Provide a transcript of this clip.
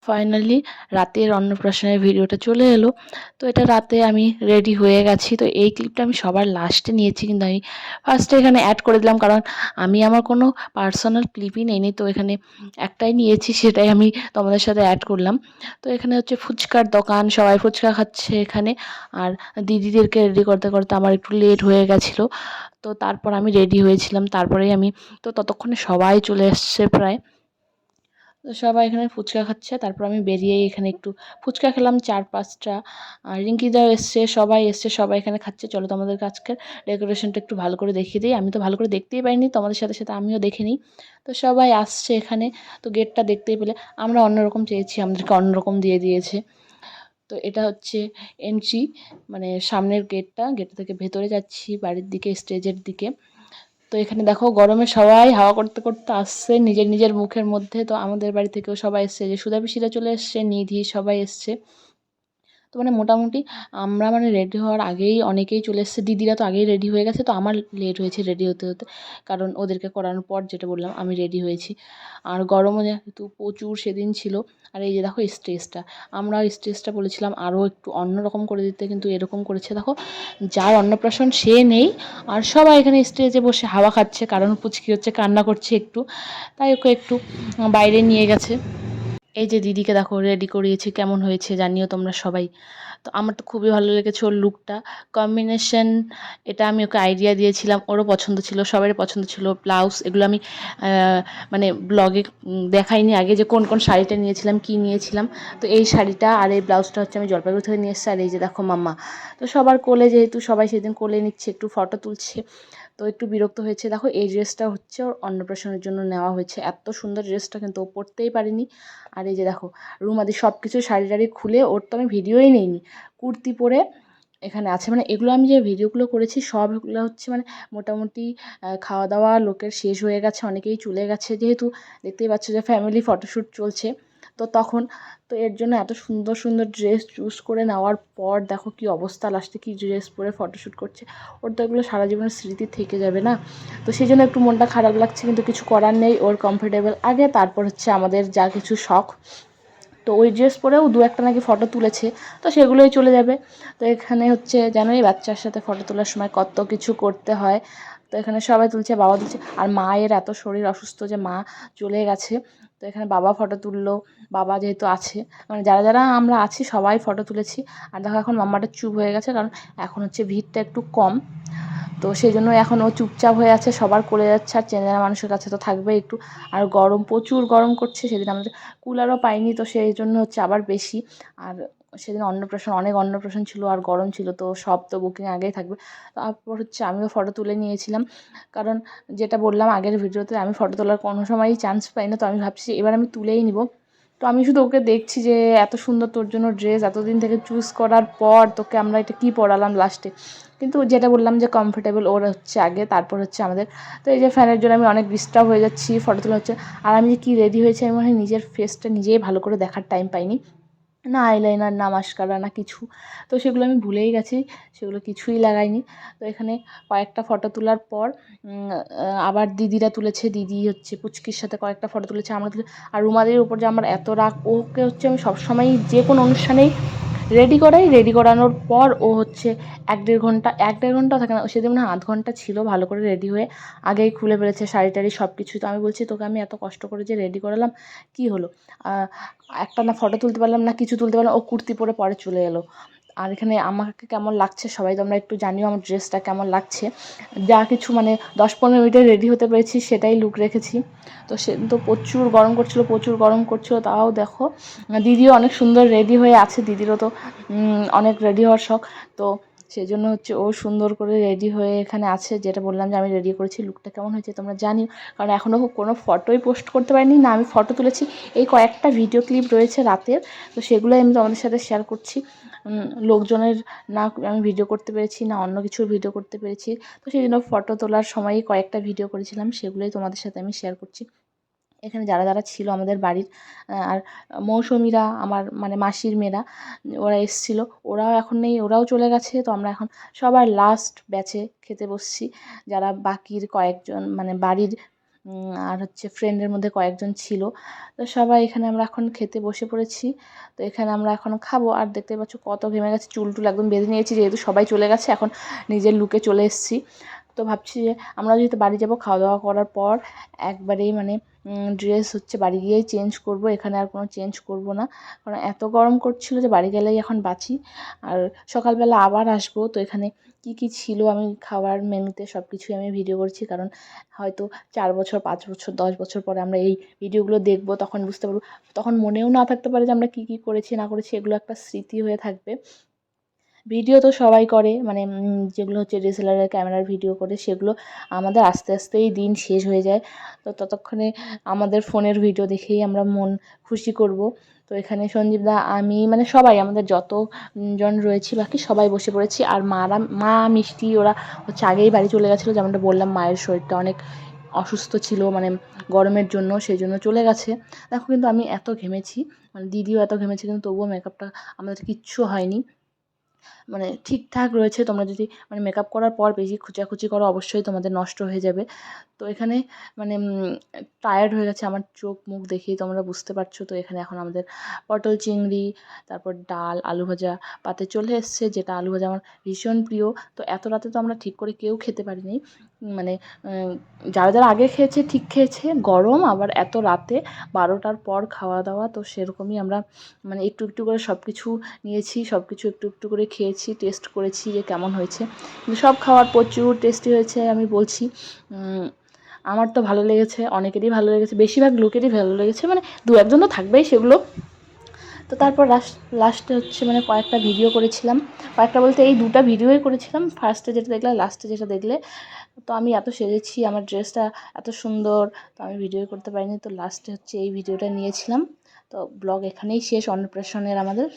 Finally রাতের অন্নপ্রাশনের ভিডিওটা চলে এলো। তো এটা রাতে আমি রেডি হয়ে গেছি। তো এই ক্লিপটা আমি সবার লাস্টে নিয়েছি, কিন্তু আমি ফার্স্টে এখানে অ্যাড করে দিলাম, কারণ আমি আমার কোনো পার্সোনাল ক্লিপই নেইনি। তো এখানে একটাই নিয়েছি, সেটাই আমি তোমাদের সাথে অ্যাড করলাম। তো এখানে হচ্ছে ফুচকার দোকান, সবাই ফুচকা খাচ্ছে এখানে। আর দিদিদেরকে রেডি করতে করতে আমার একটু লেট হয়ে গেছিলো। তো তারপর আমি রেডি হয়েছিলাম, তারপরেই আমি, তো ততক্ষণে সবাই চলে এসছে প্রায়। তো সবাই এখানে ফুচকা খাচ্ছে, তারপর আমি বেরিয়েই এখানে একটু ফুচকা খেলাম 4-5টা। আর রিঙ্কিদাও এসছে, সবাই এসছে, সবাই এখানে খাচ্ছে। চলো তোমাদেরকে আজকের ডেকোরেশনটা একটু ভালো করে দেখিয়ে দিই। আমি তো ভালো করে দেখতেই পাইনি, তোমাদের সাথে সাথে আমিও দেখে নিই। তো সবাই আসছে এখানে। তো গেটটা দেখতেই পেলে, আমরা অন্যরকম চেয়েছি, আমাদেরকে অন্যরকম দিয়ে দিয়েছে। তো এটা হচ্ছে এন্ট্রি, মানে সামনের গেটটা। গেট থেকে ভেতরে যাচ্ছি বাড়ির দিকে, স্টেজের দিকে। তো এখানে দেখো গরমে সবাই হাওয়া করতে করতে আসছে নিজের নিজের মুখের মধ্যে। তো আমাদের বাড়ি থেকেও সবাই এসছে, যে সুধা পিসিরা চলে এসছে, নিধি সবাই এসছে। তো মানে মোটামুটি আমরা মানে রেডি হওয়ার আগেই অনেকেই চলে এসেছে। দিদিরা তো আগেই রেডি হয়ে গেছে, তো আমার লেট হয়েছে রেডি হতে হতে, কারণ ওদেরকে করানোর পর যেটা বললাম আমি রেডি হয়েছি। আর গরমও যেহেতু প্রচুর সেদিন ছিল। আর এই যে দেখো স্টেজটা, আমরা স্টেজটা বলেছিলাম আরও একটু অন্যরকম করে দিতে, কিন্তু এরকম করেছে দেখো। যার অন্নপ্রাশন সে নেই, আর সবাই এখানে স্টেজে বসে হাওয়া খাচ্ছে, কারণ পুচকি হচ্ছে কান্না করছে একটু, তাই ওকে একটু বাইরে নিয়ে গেছে। এই যে দিদিকে দেখো রেডি করিয়েছি, কেমন হয়েছে জানিও তোমরা সবাই। তো আমার তো খুবই ভালো লেগেছে ওর লুকটা, কম্বিনেশন। এটা আমি ওকে আইডিয়া দিয়েছিলাম, ওরও পছন্দ ছিল, সবারই পছন্দ ছিল। ব্লাউজ এগুলো আমি মানে ব্লগে দেখাইনি আগে, যে কোন কোন শাড়িটা নিয়েছিলাম, কি নিয়েছিলাম। তো এই শাড়িটা আর এই ব্লাউজটা হচ্ছে আমি জলপাইগুড়ি থেকে নিয়ে এসেছি। আর এই যে দেখো মাম্মা, তো সবার কোলে, যেহেতু সবাই সেদিন কোলে নিচ্ছে, একটু ফটো তুলছে, তো একটু বিরক্ত হয়েছে। দেখো এই ড্রেসটা হচ্ছে ওর অন্নপ্রাশনের জন্য নেওয়া হয়েছে। এত সুন্দর ড্রেসটা কিন্তু ও পরতেই পারেনি। আর এই যে দেখো রুমাদি সব কিছু শাড়ি টাড়ি খুলে, ওর তো আমি ভিডিওই নেইনি, কুর্তি পরে এখানে আছে। মানে এগুলো আমি যে ভিডিওগুলো করেছি সবগুলো হচ্ছে মানে মোটামুটি খাওয়া দাওয়া লোকের শেষ হয়ে গেছে, অনেকেই চলে গেছে, যেহেতু দেখতেই পাচ্ছ যে ফ্যামিলি ফটোশ্যুট চলছে। তো তখন, তো এর জন্য এত সুন্দর সুন্দর ড্রেস চুজ করে নেওয়ার পর দেখো কি অবস্থা, লাস্টে কি ড্রেস পরে ফটোশ্যুট করছে। ওর তো এগুলো সারা জীবনের স্মৃতি থেকে যাবে না। তো সেই জন্য একটু মনটা খারাপ লাগছে, কিন্তু কিছু করার নেই। ওর কমফোর্টেবল আগে, তারপর হচ্ছে আমাদের যা কিছু শখ। তো ওই ড্রেস পরেও দু একটা নাকি ফটো তুলেছে, তো সেগুলোই চলে যাবে। তো এখানে হচ্ছে জানোই বাচ্চার সাথে ফটো তোলার সময় কত কিছু করতে হয়। তো এখানে সবাই তুলছে, বাবা তুলছে। আর মায়ের এত শরীর অসুস্থ যে মা চলে গেছে। তো এখানে বাবা ফটো তুললো, বাবা যেহেতু আছে, মানে যারা যারা আমরা আছি সবাই ফটো তুলেছি। আর দেখো এখন মাম্মাটা চুপ হয়ে গেছে, কারণ এখন হচ্ছে ভিড়টা একটু কম। তো সেই জন্য এখন ও চুপচাপ হয়ে আছে, সবার কোলে যাচ্ছে। আর চেনা মানুষের কাছে তো থাকবে একটু। আর গরম, প্রচুর গরম করছে, সেদিন আমাদের কুলারও পাইনি, তো সেই জন্য হচ্ছে আবার বেশি। আর সেদিন অন্নপ্রাশন, অনেক অন্নপ্রাশন ছিল, আর গরম ছিল, তো সব তো বুকিং আগেই থাকবে। তারপর হচ্ছে আমিও ফটো তুলে নিয়েছিলাম, কারণ যেটা বললাম আগের ভিডিওতে, আমি ফটো তোলার কোনো সময়ই চান্স পাই না। তো আমি ভাবছি এবার আমি তুলেই নিব। তো আমি শুধু ওকে দেখছি যে এত সুন্দর তোর জন্য ড্রেস, এতদিন থেকে চুজ করার পর তোকে আমরা এটা কী পরালাম লাস্টে। কিন্তু যেটা বললাম যে কমফোর্টেবল ওর হচ্ছে আগে, তারপর হচ্ছে আমাদের। তো এই যে ফ্যানের জন্য আমি অনেক ডিস্টার্ব হয়ে যাচ্ছি, ফটো তোলা হচ্ছে। আর আমি যে কী রেডি হয়েছি, আমি মনে হয় নিজের ফেসটা নিজেই ভালো করে দেখার টাইম পাইনি, না আইলাইনার, না মাস্কারা, না কিছু। তো সেগুলো আমি ভুলেই গেছি, সেগুলো কিছুই লাগাইনি। তো এখানে কয়েকটা ফটো তোলার পর আবার দিদিরা তুলেছে, দিদি হচ্ছে পুচকির সাথে কয়েকটা ফটো তুলেছে, আমরা তুলে। আর রুমাদের উপর যে আমার এত রাগ, ওকে হচ্ছে আমি সবসময়ই যে কোনো অনুষ্ঠানেই রেডি করাই, রেডি করানোর পর ও হচ্ছে 1-1.5 ঘন্টা, 1-1.5 ঘন্টাও থাকে না, সেদিন মানে আধ ঘন্টা ছিল ভালো করে রেডি হয়ে, আগেই খুলে ফেলেছে শাড়ি টাড়ি সব কিছু। তো আমি বলছি তোকে আমি এত কষ্ট করে যে রেডি করালাম, কি হলো? একটা না ফটো তুলতে পারলাম, না কিছু তুলতে পারলাম। ও কুর্তি পরে পরে চলে এলো। আর এখানে আমাকে কেমন লাগছে সবাই তোমরা একটু জানিও, আমার ড্রেসটা কেমন লাগছে। যা কিছু মানে 10-15 মিনিটে রেডি হতে পেরেছি, সেটাই লুক রেখেছি। তো সে তো প্রচুর গরম করছিল, প্রচুর গরম করছিল, তাও দেখো দিদিও অনেক সুন্দর রেডি হয়ে আছে। দিদিরও তো অনেক রেডি হওয়ার শখ। তো সেই জন্য হচ্ছে ও সুন্দর করে রেডি হয়ে এখানে আছে। যেটা বললাম যে আমি রেডি করেছি, লুকটা কেমন হয়েছে তোমরা জানিও, কারণ এখনও কোনো ফটোই পোস্ট করতে পারিনি, না আমি ফটো তুলেছি। এই কয়েকটা ভিডিও ক্লিপ রয়েছে রাতের, তো সেগুলোই আমি তোমাদের সাথে শেয়ার করছি। লোকজনের না আমি ভিডিও করতে পেরেছি, না অন্য কিছুর ভিডিও করতে পেরেছি। তো সেই জন্য ফটো তোলার সময়ই কয়েকটা ভিডিও করেছিলাম, সেগুলোই তোমাদের সাথে আমি শেয়ার করছি। এখানে যারা যারা ছিল আমাদের বাড়ির, আর মৌসুমীরা, আমার মানে মাসির মেয়েরা, ওরা এসেছিলো, ওরাও এখন নেই, ওরাও চলে গেছে। তো আমরা এখন সবার লাস্ট ব্যাচে খেতে বসছি, যারা বাকির কয়েকজন মানে বাড়ির আর হচ্ছে ফ্রেন্ডের মধ্যে কয়েকজন ছিল। তো সবাই এখানে আমরা এখন খেতে বসে পড়েছি। তো এখানে আমরা এখন খাবো। আর দেখতে পাচ্ছ কত ঘেমে গেছে, চুল টুল একদম বেঁধে নিয়েছি, যেহেতু সবাই চলে গেছে এখন নিজের লুকে চলে এসেছি। তো ভাবছি যে আমরা যেহেতু বাড়ি যাব, খাওয়া দাওয়া করার পর একবারেই মানে ড্রেস হচ্ছে বাড়ি গিয়েই চেঞ্জ করব, এখানে আর কোনো চেঞ্জ করব না, কারণ এত গরম করছিল যে বাড়ি গেলেই এখন বাঁচি। আর সকালবেলা আবার আসবো। তো এখানে কি কি ছিল আমি খাওয়ার মেনুতে সব কিছুই আমি ভিডিও করছি, কারণ হয়তো 4 বছর 5 বছর 10 বছর পরে আমরা এই ভিডিওগুলো দেখব, তখন বুঝতে পারবো, তখন মনেও না থাকতে পারে যে আমরা কি কি করেছি না করেছি, এগুলো একটা স্মৃতি হয়ে থাকবে। ভিডিও তো সবাই করে, মানে যেগুলো হচ্ছে ডিএসএলআরের ক্যামেরার ভিডিও করে, সেগুলো আমাদের আস্তে আস্তেই দিন শেষ হয়ে যায়। তো ততক্ষণে আমাদের ফোনের ভিডিও দেখেই আমরা মন খুশি করব। তো এখানে সঞ্জীবদা, আমি, মানে সবাই আমাদের যত জন রয়েছি বাকি সবাই বসে পড়েছি। আর মা মিষ্টি ওরা হচ্ছে আগেই বাড়ি চলে গেছিলো, যেমনটা বললাম মায়ের শরীরটা অনেক অসুস্থ ছিল, মানে গরমের জন্য, সেই জন্য চলে গেছে। দেখো কিন্তু আমি এত ঘেমেছি, মানে দিদিও এত ঘেমেছে, কিন্তু তবুও মেকআপটা আমাদের কিচ্ছু হয়নি, মানে ঠিকঠাক রয়েছে। তোমরা যদি মানে মেকআপ করার পর বেশি খোঁচাখুচি করো অবশ্যই তোমাদের নষ্ট হয়ে যাবে। তো এখানে মানে টায়ার্ড হয়ে গেছে, আমার চোখ মুখ দেখেই তোমরা বুঝতে পারছো। তো এখানে এখন আমাদের পটল চিংড়ি, তারপর ডাল, আলু ভাজা পাতে চলে এসছে, যেটা আলু ভাজা আমার ভীষণ প্রিয়। তো এত রাতে তো আমরা ঠিক করে কেউ খেতে পারিনি, মানে যারা যারা আগে খেয়েছে ঠিক খেয়েছে, গরম আবার এত রাতে 12টার পর খাওয়া দাওয়া, তো সেরকমই আমরা মানে একটু একটু করে সব কিছু নিয়েছি, সব কিছু একটু একটু করে খেয়েছি, টেস্ট করেছি যে কেমন হয়েছে। কিন্তু সব খাবার প্রচুর টেস্টি হয়েছে আমি বলছি। আমার তো ভালো লেগেছে, অনেকেরই ভালো লেগেছে, বেশিরভাগ লোকেরই ভালো লেগেছে, মানে দু একজন তো থাকবেই সেগুলো। তো তারপর লাস্টে হচ্ছে মানে কয়েকটা ভিডিও করেছিলাম, কয়েকটা বলতে এই 2টা ভিডিওই করেছিলাম, ফার্স্টে যেটা দেখলে, লাস্টে যেটা দেখলে। তো আমি এত সেজেছি, আমার ড্রেসটা এত সুন্দর, তো আমি ভিডিও করতে পারিনি। তো লাস্টে হচ্ছে এই ভিডিওটা নিয়েছিলাম। তো ব্লগ এখানেই শেষ অন্নপ্রাশনের আমাদের।